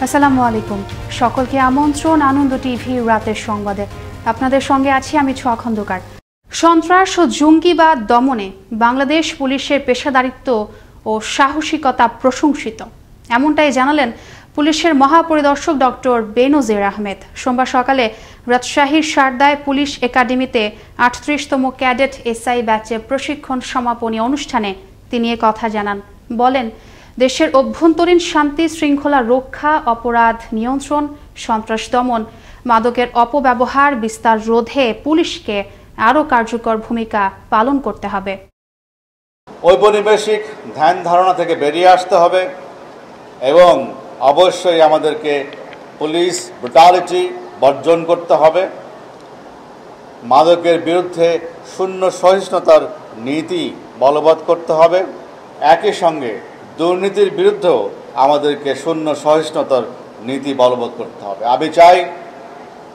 আসসালামু আলাইকুম। সকলকে আমন্ত্রণ আনন্দ টিভির রাতের সংবাদে। আপনাদের সঙ্গে আছি আমি ছোঁয়া খন্দকার। সন্ত্রাস ও জঙ্গিবাদ দমনে বাংলাদেশ পুলিশের পেশাদারিত্ব ও সাহসিকতা প্রশংসিত, এমনটাই জানালেন পুলিশের মহাপরিদর্শক ডক্টর বেনজির আহমেদ। সোমবার সকালে রাজশাহীর সারদায় পুলিশ একাডেমিতে ৩৮তম ক্যাডেট এসআই ব্যাচের প্রশিক্ষণ সমাপনী অনুষ্ঠানে তিনি এ কথা জানান। বলেন, দেশের অভ্যন্তরীণ শান্তি শৃঙ্খলা রক্ষা, অপরাধ নিয়ন্ত্রণ, সন্ত্রাস দমন, মাদকের অপব্যবহার বিস্তার রোধে পুলিশকে আরও কার্যকর ভূমিকা পালন করতে হবে। ঔপনিবেশিক ধ্যান ধারণা থেকে বেরিয়ে আসতে হবে এবং অবশ্যই আমাদেরকে পুলিশ ব্রুটালিটি বর্জন করতে হবে। মাদকের বিরুদ্ধে শূন্য সহিষ্ণুতার নীতি বলবৎ করতে হবে। একই সঙ্গে দুর্নীতির বিরুদ্ধেও আমাদেরকে শূন্য সহিষ্ণুতার নীতি বলবৎ করতে হবে। আমি চাই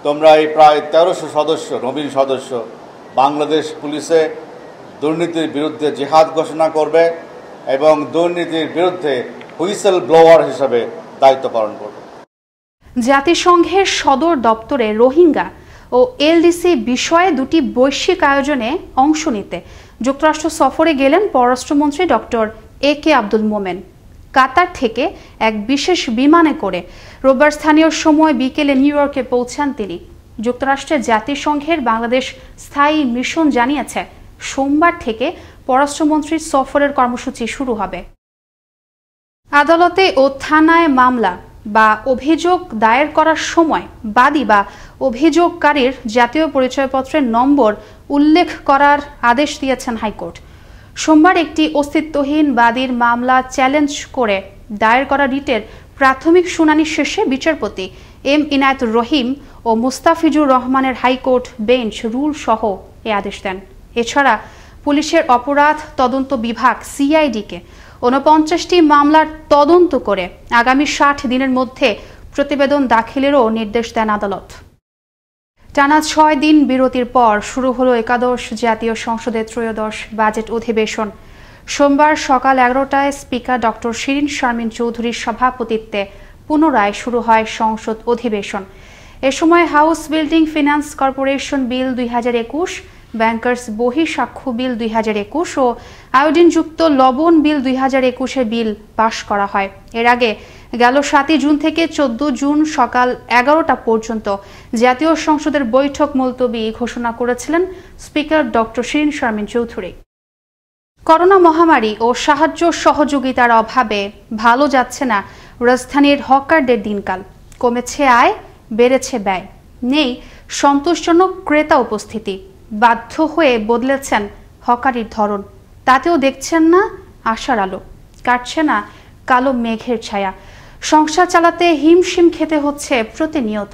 তোমরা এই প্রায় ১৩০০ সদস্য, নবীন সদস্য বাংলাদেশ পুলিশে দুর্নীতির বিরুদ্ধে জিহাদ ঘোষণা করবে এবং দুর্নীতির বিরুদ্ধে হুইসেল ব্লোয়ার হিসেবে দায়িত্ব পালন করবে। জাতিসংঘের সদর দপ্তরে রোহিঙ্গা ও এলডিসি বিষয়ে দুটি বৈশ্বিক আয়োজনে অংশ নিতে যুক্তরাষ্ট্র সফরে গেলেন পররাষ্ট্রমন্ত্রী ডক্টর AK আব্দুল মোমেন। কাতার থেকে এক বিশেষ বিমানে করে রোববার স্থানীয় সময় বিকেলে নিউ ইয়র্কে পৌঁছান তিনি। যুক্তরাষ্ট্রের জাতিসংঘের বাংলাদেশ স্থায়ী মিশন জানিয়েছে, সোমবার থেকে পররাষ্ট্রমন্ত্রীর সফরের কর্মসূচি শুরু হবে। আদালতে ও থানায় মামলা বা অভিযোগ দায়ের করার সময় বাদী বা অভিযোগকারীর জাতীয় পরিচয়পত্রের নম্বর উল্লেখ করার আদেশ দিয়েছেন হাইকোর্ট। সোমবার একটি অস্তিত্বহীন বাদীর মামলা চ্যালেঞ্জ করে দায়ের করা রিটের প্রাথমিক শুনানি শেষে বিচারপতি M ইনায়েতুর রহিম ও মুস্তাফিজুর রহমানের হাইকোর্ট বেঞ্চ রুল সহ এ আদেশ দেন। এছাড়া পুলিশের অপরাধ তদন্ত বিভাগ CID-কে ৪৯টি মামলার তদন্ত করে আগামী ৬০ দিনের মধ্যে প্রতিবেদন দাখিলেরও নির্দেশ দেন আদালত। টানা ৬ দিন বিরতির পর শুরু হলো একাদশ জাতীয় সংসদের ত্রয়োদশ বাজেট অধিবেশন। সোমবার সকাল ১১টায় স্পিকার ডক্টর শিরিন শারমিন চৌধুরীর সভাপতিত্বে পুনরায় শুরু হয় সংসদ অধিবেশন। এ সময় হাউস বিল্ডিং ফিন্যান্স কর্পোরেশন বিল ২০২১, ব্যাংকার্স বহি সাক্ষ্য বিল ২০২১ ও আয়োডিনযুক্ত লবণ বিল ২০২১-এর বিল পাশ করা হয়। এর আগে গেল ৭ই জুন থেকে ১৪ জুন সকাল ১১টা পর্যন্ত জাতীয় সংসদের বৈঠক মুলতবি ঘোষণা করেছিলেন speaker doctor Shirin Sharmin Chowdhury. Corona মহামারী ও সাহায্য সহযোগিতার অভাবে ভালো যাচ্ছে না রাজধানীর হকারদের দিনকাল। কমেছে আয়, বেড়েছে ব্যয়, নেই সন্তোষজনক ক্রেতা উপস্থিতি। বাধ্য হয়ে বদলেছেন হকারির ধরন। তাতেও দেখছেন না আশার আলো, কাটছে না কালো মেঘের ছায়া। সংসার চালাতে হিমশিম খেতে হচ্ছে প্রতিনিয়ত।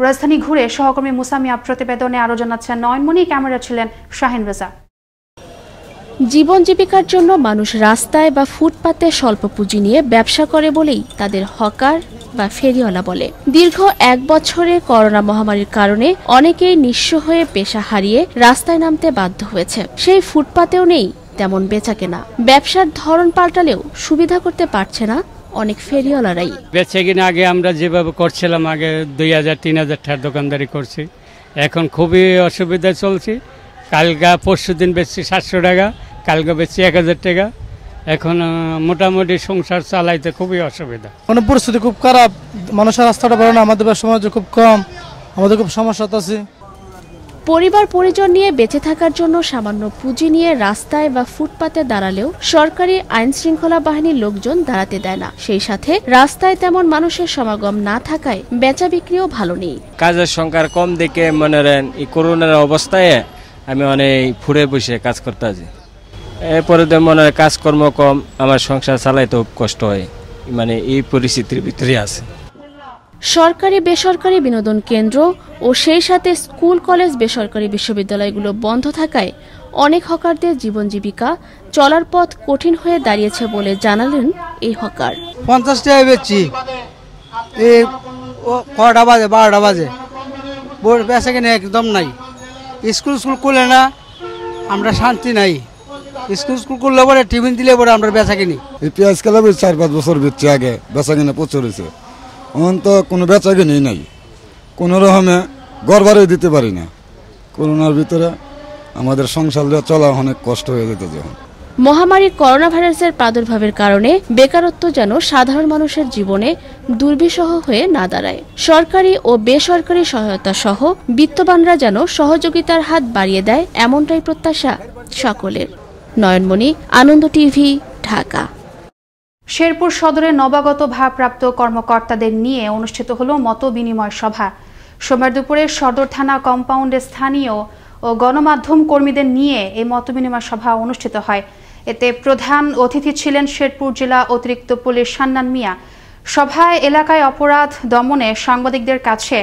রাজধানী ঘুরে সহকর্মী মুসামিয়া প্রতিবেদনে আরো জানাচ্ছেন নয়নমণি। ক্যামেরা ছিলেন শাহিন রেজা। জীবন জীবিকার জন্য মানুষ রাস্তায় বা ফুটপাতে স্বল্প পুঁজি নিয়ে ব্যবসা করে বলেই তাদের হকার বা ফেরিওয়ালা বলে। দীর্ঘ ১ বছরে করোনা মহামারীর কারণে অনেকেই নিঃস্ব হয়ে পেশা হারিয়ে রাস্তায় নামতে বাধ্য হয়েছে। সেই ফুটপাতেও নেই তেমন বেচাকেনা। ব্যবসার ধরন পাল্টালেও সুবিধা করতে পারছে না অনেক ফেরিওয়ালারাই। বেচাকেনা আগে আমরা যেভাবে করছিলাম, আগে ২,০০০-৩,০০০ টাকার দোকানদারি করছি, এখন খুবই অসুবিধায় চলছি। কালকা পরশুদিন বেচছি ৭০০ টাকা, কালকে বেচছি ১,০০০ টাকা। এখন মোটামুটি সংসার চালাইতে খুবই অসুবিধা। মানে পরিস্থিতি খুব খারাপ, মানুষের রাস্তাটা ভালো না, আমাদের সমাজ খুব কম, আমাদের খুব সমস্যা আছে। পরিবার পরিজন নিয়ে বেঁচে থাকার জন্য সামান্য পুঁজি নিয়ে রাস্তায় বা ফুটপাতে দাঁড়ালেও সরকারি আইন শৃঙ্খলা বাহিনীর লোকজন দাঁড়াতে দেয় না। সেই সাথে রাস্তায় তেমন মানুষের সমাগম না থাকায় বেচা বিক্রিও ভালো নেই। কাজের সংখ্যা কম দেখে মনে করেন এই করোনার অবস্থায় আমি অনেক ফুড়ে বসে কাজ করতে আছি। এরপরে মনে হয় কাজকর্ম কম, আমার সংসার চালাইতে খুব কষ্ট হয়, মানে এই পরিস্থিতির ভিতরে আছে। সরকারি বেসরকারি বিনোদন কেন্দ্র ও সেই সাথে স্কুল কলেজ বেসরকারি বিশ্ববিদ্যালয়গুলো বন্ধ থাকায় অনেক হকারদের জীবন জীবিকা চলার পথ কঠিন হয়ে দাঁড়িয়েছে বলে জানালেন এই হকার। ৫০ টাকা বেচছি, এই ১০টা বাজে ১২টা বাজে, বেচা কিনে একদম নাই। স্কুল করলে না আমরা শান্তি নাই। স্কুল করলে পরে টিফিন দিলে পরে আমরা বেচা কিনি। এই পেঁয়াজ কালা ৪-৫ বছর বেচছি, আগে বেচা কিনে প্রচুর হয়েছে। এখন তো কোনো বেচাকেনি নাই, কোনো রকমে ঘর বাড়ি দিতে পারি না। করোনার ভিতরে আমাদের সংসার চলা অনেক কষ্ট হয়ে যেত। যখন মহামারী করোনা ভাইরাসের প্রাদুর্ভাবের কারণে বেকারত্ব যেন সাধারণ মানুষের জীবনে দুর্বিষহ হয়ে না দাঁড়ায়। সরকারি ও বেসরকারি সহায়তা সহ বিত্তবানরা যেন সহযোগিতার হাত বাড়িয়ে দেয়, এমনটাই প্রত্যাশা সকলের। নয়নমণি, আনন্দ টিভি, ঢাকা। শেরপুর সদরে নবাগত ভারপ্রাপ্ত কর্মকর্তাদের নিয়ে অনুষ্ঠিত হলো মত বিনিময় সভা। সোমবার দুপুরে সদর থানা কম্পাউন্ডে স্থানীয় ও গণমাধ্যম কর্মীদের নিয়ে এই মত বিনিময় সভা অনুষ্ঠিত হয়। এতে প্রধান অতিথি ছিলেন শেরপুর জেলা অতিরিক্ত পুলিশ সান্নান মিয়া। সভায় এলাকায় অপরাধ দমনে সাংবাদিকদের কাছে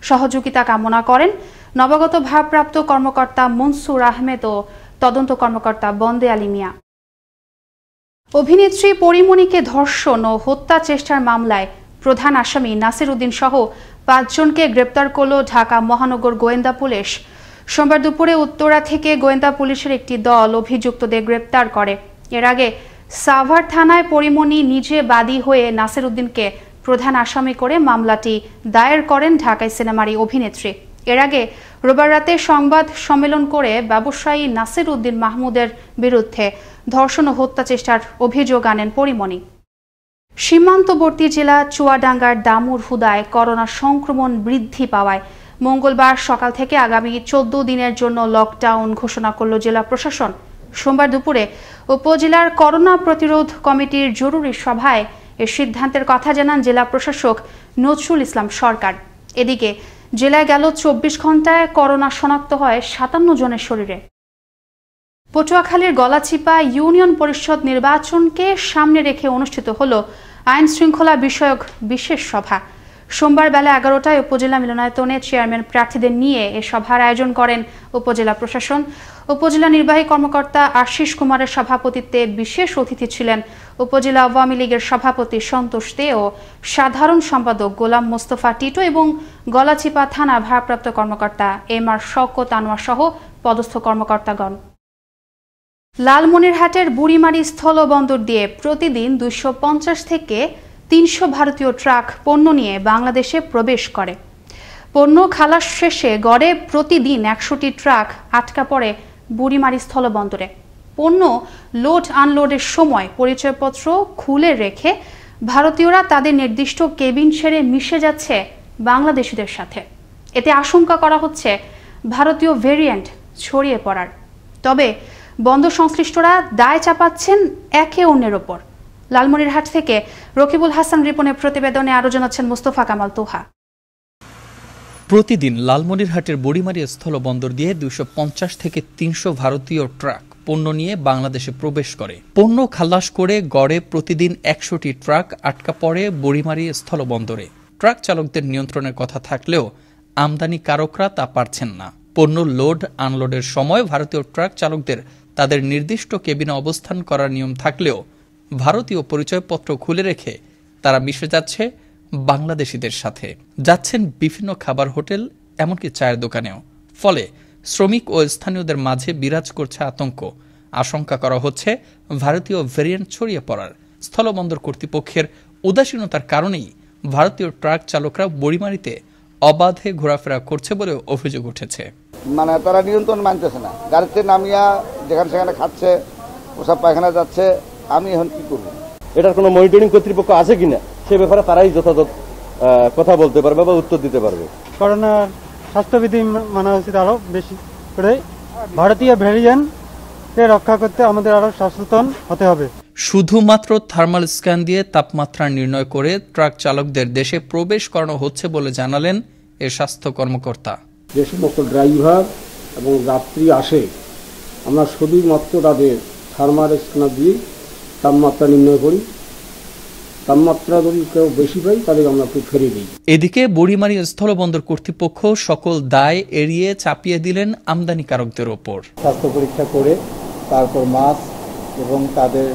সহযোগিতা কামনা করেন নবাগত ভারপ্রাপ্ত কর্মকর্তা মনসুর আহমেদ ও তদন্ত কর্মকর্তা বন্দে আলী মিয়া। অভিনেত্রী পরিমণিকে ধর্ষণ ও হত্যা চেষ্টার মামলায় প্রধান আসামি নাসির উদ্দিন সহ 5 জনকে গ্রেপ্তার করল ঢাকা মহানগর গোয়েন্দা পুলিশ। সোমবার দুপুরে উত্তরা থেকে গোয়েন্দা পুলিশের একটি দল অভিযুক্তদের গ্রেপ্তার করে। এর আগে সাভার থানায় পরিমণি নিজে বাদী হয়ে নাসির উদ্দিনকে প্রধান আসামি করে মামলাটি দায়ের করেন ঢাকায় সিনেমার এই অভিনেত্রী। এর আগে রোববার রাতে সংবাদ সম্মেলন করে ব্যবসায়ী নাসির উদ্দিন মাহমুদের বিরুদ্ধে ধর্ষণ ও হত্যা চেষ্টার অভিযোগ আনেন পরিমণি। সীমান্তবর্তী জেলা চুয়াডাঙ্গার দামুর হুদায় করোনা সংক্রমণ বৃদ্ধি পাওয়ায় মঙ্গলবার সকাল থেকে আগামী 14 দিনের জন্য লকডাউন ঘোষণা করল জেলা প্রশাসন। সোমবার দুপুরে উপজেলার করোনা প্রতিরোধ কমিটির জরুরি সভায় এ সিদ্ধান্তের কথা জানান জেলা প্রশাসক নজরুল ইসলাম সরকার। এদিকে জেলায় গেল 24 ঘন্টায় করোনা শনাক্ত হয় 57 জনের শরীরে। পটুয়াখালীর গলাচিপা ইউনিয়ন পরিষদ নির্বাচনকে সামনে রেখে অনুষ্ঠিত হল আইন শৃঙ্খলা বিষয়ক বিশেষ সভা। সোমবার বেলা 11টায় উপজেলা মিলনায়তনে চেয়ারম্যান প্রার্থীদের নিয়ে এ সভার আয়োজন করেন উপজেলা প্রশাসন। উপজেলা নির্বাহী কর্মকর্তা আশিস কুমারের সভাপতিত্বে বিশেষ অতিথি ছিলেন উপজেলা আওয়ামী লীগের সভাপতি সন্তোষ দে ও সাধারণ সম্পাদক গোলাম মোস্তফা টিটো এবং গলাচিপা থানার ভারপ্রাপ্ত কর্মকর্তা এম.আর. শওকত আনোয়ার সহ পদস্থ কর্মকর্তাগণ। লালমনিরহাটের বুড়িমারি স্থলবন্দর দিয়ে প্রতিদিন 250 থেকে 300 ভারতীয় ট্রাক পণ্য নিয়ে বাংলাদেশে প্রবেশ করে। পণ্য খালাস শেষে গড়ে প্রতিদিন 100টি ট্রাক আটকা পড়ে বুড়িমারি স্থলবন্দরে। পণ্য লোড আনলোডের সময় পরিচয়পত্র খুলে রেখে ভারতীয়রা তাদের নির্দিষ্ট কেবিন ছেড়ে মিশে যাচ্ছে বাংলাদেশিদের সাথে। এতে আশঙ্কা করা হচ্ছে ভারতীয় ভেরিয়েন্ট ছড়িয়ে পড়ার। তবে বন্দর সংশ্লিষ্টরা দায় চাপাচ্ছেন একে অন্যের ওপর। লালমনিরহাট থেকে রকিবুল হাসান রিপনের প্রতিবেদনে আরো জানাচ্ছেন মুস্তফা কামাল তোহা। প্রতিদিন লালমনিরহাটের বুড়িমারি স্থলবন্দর দিয়ে 250 থেকে 300 ভারতীয় ট্রাক পণ্য নিয়ে বাংলাদেশে প্রবেশ করে। পণ্য খালাস করে গড়ে প্রতিদিন 100টি ট্রাক আটকা পড়ে বুড়িমারি স্থলবন্দরে। ট্রাক চালকদের নিয়ন্ত্রণের কথা থাকলেও আমদানিকারকরা তা পারছেন না। পণ্য লোড আনলোডের সময় ভারতীয় ট্রাক চালকদের তাদের নির্দিষ্ট কেবিনে অবস্থান করার নিয়ম থাকলেও ভারতীয় পরিচয়পত্র খুলে রেখে তারা মিশে যাচ্ছে বাংলাদেশিদের সাথে। যাচ্ছেন বিভিন্ন খাবার হোটেল, এমনকি চায়ের দোকানেও। ফলে শ্রমিক ও স্থানীয়দের মাঝে বিরাজ করছে আতঙ্ক। আশঙ্কা করা হচ্ছে ভারতীয় ভেরিয়েন্ট ছড়িয়ে পড়ার। স্থলবন্দর কর্তৃপক্ষের উদাসীনতার কারণেই ভারতীয় ট্রাক চালকরা বুড়িমারিতে অবাধে ঘোরাফেরা করছে বলে অভিযোগ উঠেছে। মানে তারা নিয়ন্ত্রণ মানতেছে না, গাড়িতে নামিয়া যেখানে সেখানে খাচ্ছে, ওসব পায়খানা যাচ্ছে। আমি এখন কি করব? এটার কোনো মনিটরিং কর্তৃপক্ষ আছে কিনা সে ব্যাপারে তারাই যথাযথ কথা বলতে পারবে বা উত্তর দিতে পারবে। করোনার স্বাস্থ্যবিধি মানা উচিত আরো বেশি করে। ভারতীয় ভেরিয়েন্টকে রক্ষা করতে আমাদের আরো সচেতন হতে হবে। শুধুমাত্র থার্মাল স্ক্যান দিয়ে তাপমাত্রা নির্ণয় করে ট্রাক চালকদের দেশে প্রবেশ করানো হচ্ছে বলে জানালেন এ স্বাস্থ্য কর্মকর্তা। যে সমস্ত ড্রাইভার এবং যাত্রী আসে, আমরা শুধুমাত্র তাদের থার্মাল স্ক্যানার দিয়ে তাপমাত্রা নির্ণয় করি। তাপমাত্রা যদি কেউ বেশি পাই তাদের আমরা একটু ফেরিয়ে দিই। এদিকে বুড়িমারি স্থলবন্দর কর্তৃপক্ষ সকল দায় এড়িয়ে চাপিয়ে দিলেন আমদানিকারকদের ওপর। স্বাস্থ্য পরীক্ষা করে তারপর মাস্ক এবং তাদের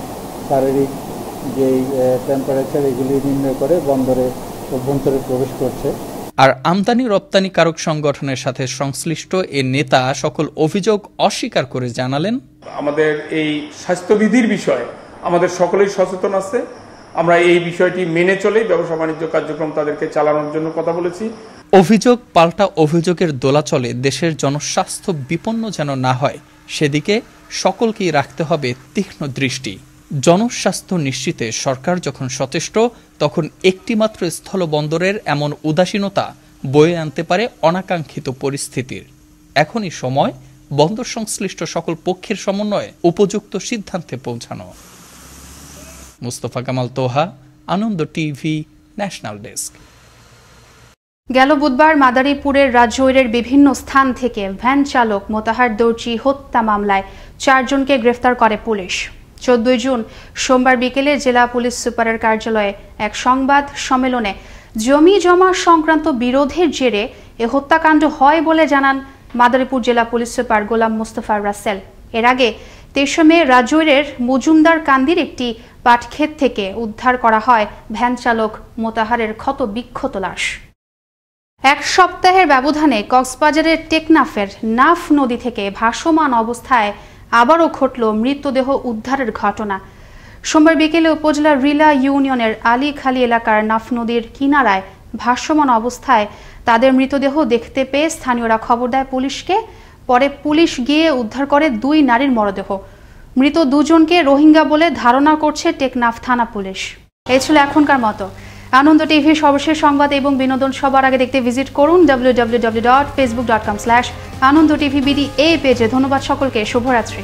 শারীরিক যে টেম্পারেচার এগুলি নির্ণয় করে বন্দরে অভ্যন্তরে প্রবেশ করছে। আর আমদানি রপ্তানিকারক সংগঠনের সাথে সংশ্লিষ্ট এ নেতা সকল অভিযোগ অস্বীকার করে জানালেন, আমাদের এই স্বাস্থ্যবিধির বিষয়ে আমাদের সকলেই সচেতন আছে। আমরা এই বিষয়টি মেনে চলেই ব্যবসা বাণিজ্য কার্যক্রম তাদেরকে চালানোর জন্য কথা বলেছি। অভিযোগ পাল্টা অভিযোগের দোলাচলে দেশের জনস্বাস্থ্য বিপন্ন যেন না হয় সেদিকে সকলকেই রাখতে হবে তীক্ষ্ণ দৃষ্টি। জনস্বাস্থ্য নিশ্চিতে সরকার যখন সচেষ্ট, তখন একটিমাত্র স্থলবন্দরের এমন উদাসীনতা বয়ে আনতে পারে অনাকাঙ্ক্ষিত পরিস্থিতির। এখনই সময় বন্দর সংশ্লিষ্ট সকল পক্ষের সমন্বয়ে উপযুক্ত সিদ্ধান্তে পৌঁছানো। মুস্তফা কামাল তোহা, আনন্দ টিভি, ন্যাশনাল ডেস্ক। গেল বুধবার মাদারীপুরের রাজৈরের বিভিন্ন স্থান থেকে ভ্যান চালক মোতাহার দর্জি হত্যা মামলায় 4 জনকে গ্রেফতার করে পুলিশ। 14 জুন সোমবার বিকেলে জেলা পুলিশ সুপারের কার্যালয়ে এক সংবাদ সম্মেলনে জমি জমা সংক্রান্ত বিরোধের জেরে এ হত্যাকাণ্ড হয় বলে জানান মাদারীপুর জেলা পুলিশ সুপার গোলাম মোস্তফা রাসেল। এর আগে 23 মে রাজৈরের মজুমদার কান্দির একটি পাটক্ষেত থেকে উদ্ধার করা হয় ভ্যান চালক মোতাহারের ক্ষত বিক্ষত লাশ। এক সপ্তাহের ব্যবধানে কক্সবাজারের টেকনাফের নাফ নদী থেকে ভাসমান অবস্থায় আবারও ঘটল মৃতদেহ উদ্ধারের ঘটনা। সোমবার বিকেলে উপজেলার রিলা ইউনিয়নের আলীখালী এলাকার নাফ নদীর কিনারায় ভাসমান অবস্থায় তাদের মৃতদেহ দেখতে পেয়ে স্থানীয়রা খবর দেয় পুলিশকে। পরে পুলিশ গিয়ে উদ্ধার করে 2 নারীর মরদেহ। মৃত 2 জনকে রোহিঙ্গা বলে ধারণা করছে টেকনাফ থানা পুলিশ। এই ছিল এখনকার মতো। আনন্দ টিভি সর্বশেষ সংবাদ এবং বিনোদন সবার আগে দেখতে ভিজিট করুন www.facebook.com/anondotvbd এই পেজে। ধন্যবাদ সকলকে। শুভরাত্রি।